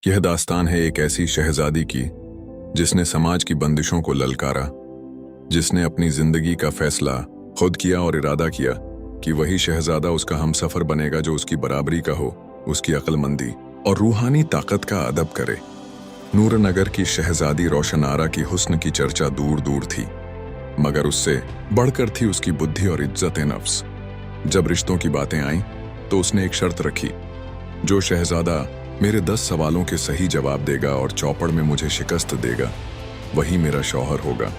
यह दास्तान है एक ऐसी शहजादी की जिसने समाज की बंदिशों को ललकारा, जिसने अपनी जिंदगी का फैसला खुद किया और इरादा किया कि वही शहजादा उसका हमसफर बनेगा जो उसकी बराबरी का हो, उसकी अक्लमंदी और रूहानी ताकत का अदब करे। नूरनगर की शहजादी रोशन आरा की हुस्न की चर्चा दूर दूर थी, मगर उससे बढ़कर थी उसकी बुद्धि और इज्जत नफ्स। जब रिश्तों की बातें आईं तो उसने एक शर्त रखी, जो शहजादा मेरे 10 सवालों के सही जवाब देगा और चौपड़ में मुझे शिकस्त देगा, वही मेरा शौहर होगा,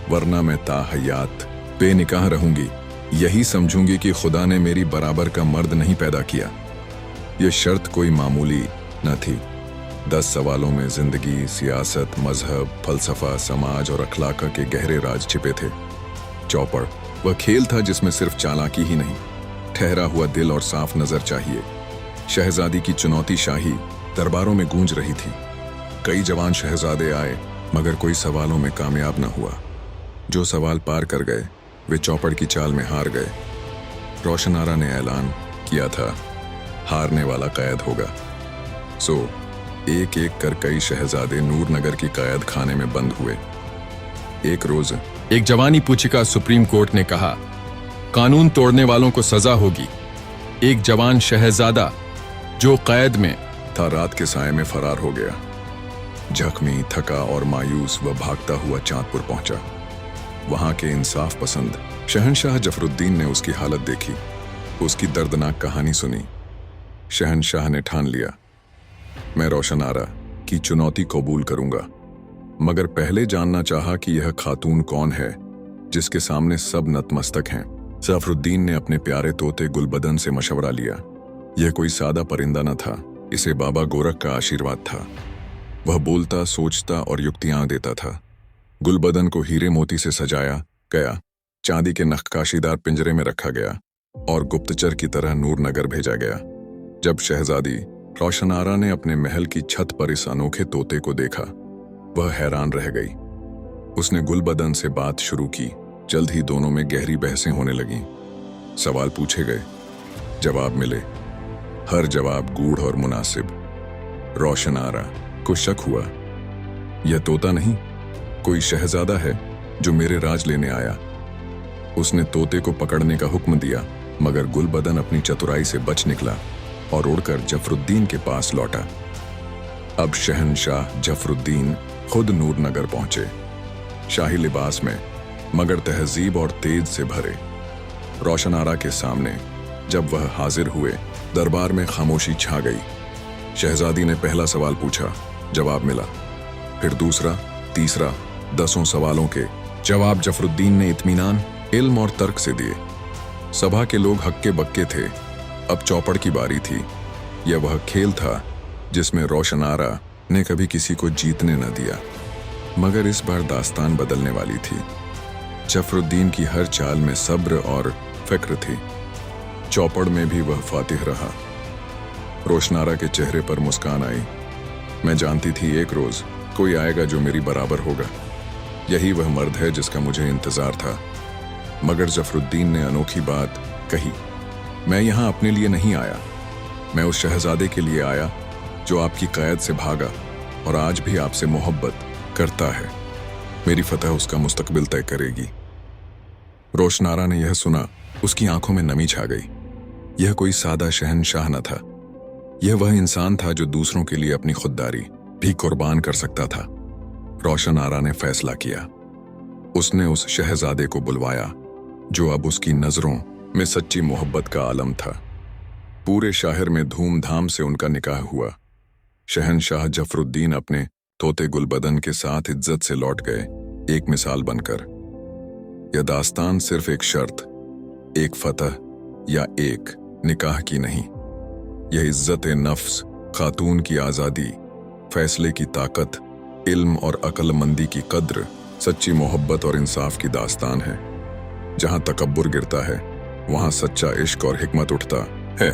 वरना मैं ताहयात बेनिकाह रहूंगी। यही समझूंगी कि खुदा ने मेरी बराबर का मर्द नहीं पैदा किया। यह शर्त कोई मामूली न थी। 10 सवालों में जिंदगी, सियासत, मजहब, फलसफा, समाज और अखलाक के गहरे राज छिपे थे। चौपड़ वह खेल था जिसमें सिर्फ चालाकी ही नहीं, ठहरा हुआ दिल और साफ नजर चाहिए। शहजादी की चुनौती शाही दरबारों में गूंज रही थी। कई जवान शहजादे आए, मगर कोई सवालों में कामयाब न हुआ। जो सवाल पार कर गए वे चौपड़ की चाल में हार गए। रोशन आरा ने ऐलान किया था, हारने वाला कैद होगा। सो एक एक कर कई शहजादे नूरनगर की कैद खाने में बंद हुए। एक रोज एक जवानी पूछिका सुप्रीम कोर्ट ने कहा, कानून तोड़ने वालों को सजा होगी। एक जवान शहजादा जो कैद में था रात के साए में फरार हो गया। जख्मी, थका और मायूस वह भागता हुआ चांदपुर पहुंचा। वहां के इंसाफ पसंद शहनशाह जफरुद्दीन ने उसकी हालत देखी, उसकी दर्दनाक कहानी सुनी। शहनशाह ने ठान लिया, मैं रोशन आरा की चुनौती कबूल करूंगा, मगर पहले जानना चाहा कि यह खातून कौन है जिसके सामने सब नतमस्तक हैं। जफरुद्दीन ने अपने प्यारे तोते गुलबदन से मशवरा लिया। यह कोई सादा परिंदा न था, इसे बाबा गोरख का आशीर्वाद था। वह बोलता, सोचता और युक्तियां देता था। गुलबदन को हीरे मोती से सजाया गया, चांदी के नक्काशीदार पिंजरे में रखा गया और गुप्तचर की तरह नूरनगर भेजा गया। जब शहजादी रोशन आरा ने अपने महल की छत पर इस अनोखे तोते को देखा, वह हैरान रह गई। उसने गुलबदन से बात शुरू की। जल्द ही दोनों में गहरी बहसें होने लगीं। सवाल पूछे गए, जवाब मिले, हर जवाब गूढ़ और मुनासिब। रोशन आरा को शक हुआ, यह तोता नहीं, कोई शहजादा है जो मेरे राज लेने आया। उसने तोते को पकड़ने का हुक्म दिया, मगर गुलबदन अपनी चतुराई से बच निकला और उड़कर जफरुद्दीन के पास लौटा। अब शहनशाह जफरुद्दीन खुद नूरनगर पहुंचे, शाही लिबास में, मगर तहजीब और तेज से भरे। रोशन आरा के सामने जब वह हाजिर हुए, दरबार में खामोशी छा गई। शहजादी ने पहला सवाल पूछा, जवाब मिला, फिर दूसरा, तीसरा, 10 सवालों के जवाब जफरुद्दीन ने इत्मीनान, इल्म और तर्क से दिए। सभा के लोग हक्के बक्के थे। अब चौपड़ की बारी थी। यह वह खेल था जिसमें रोशन आरा ने कभी किसी को जीतने न दिया, मगर इस बार दास्तान बदलने वाली थी। जफरुद्दीन की हर चाल में सब्र और फिक्र थी। चौपड़ में भी वह फातिह रहा। रोशन आरा के चेहरे पर मुस्कान आई। मैं जानती थी एक रोज कोई आएगा जो मेरी बराबर होगा। यही वह मर्द है जिसका मुझे इंतजार था। मगर जफरुद्दीन ने अनोखी बात कही, मैं यहां अपने लिए नहीं आया, मैं उस शहजादे के लिए आया जो आपकी कैद से भागा और आज भी आपसे मोहब्बत करता है। मेरी फतह उसका मुस्तकबिल तय करेगी। रोशन आरा ने यह सुना, उसकी आंखों में नमी छा गई। यह कोई सादा शहनशाह न था, यह वह इंसान था जो दूसरों के लिए अपनी खुददारी भी कुर्बान कर सकता था। रोशन आरा ने फैसला किया। उसने उस शहजादे को बुलवाया जो अब उसकी नजरों में सच्ची मोहब्बत का आलम था। पूरे शहर में धूमधाम से उनका निकाह हुआ। शहनशाह जफरुद्दीन अपने तोते गुलबदन के साथ इज्जत से लौट गए, एक मिसाल बनकर। यह दास्तान सिर्फ एक शर्त, एक फतह या एक निकाह की नहीं, यह इज्जत नफ्स, खातून की आज़ादी, फैसले की ताकत, इल्म और अक्लमंदी की कद्र, सच्ची मोहब्बत और इंसाफ की दास्तान है। जहां तकब्बुर गिरता है, वहां सच्चा इश्क और हिकमत उठता है।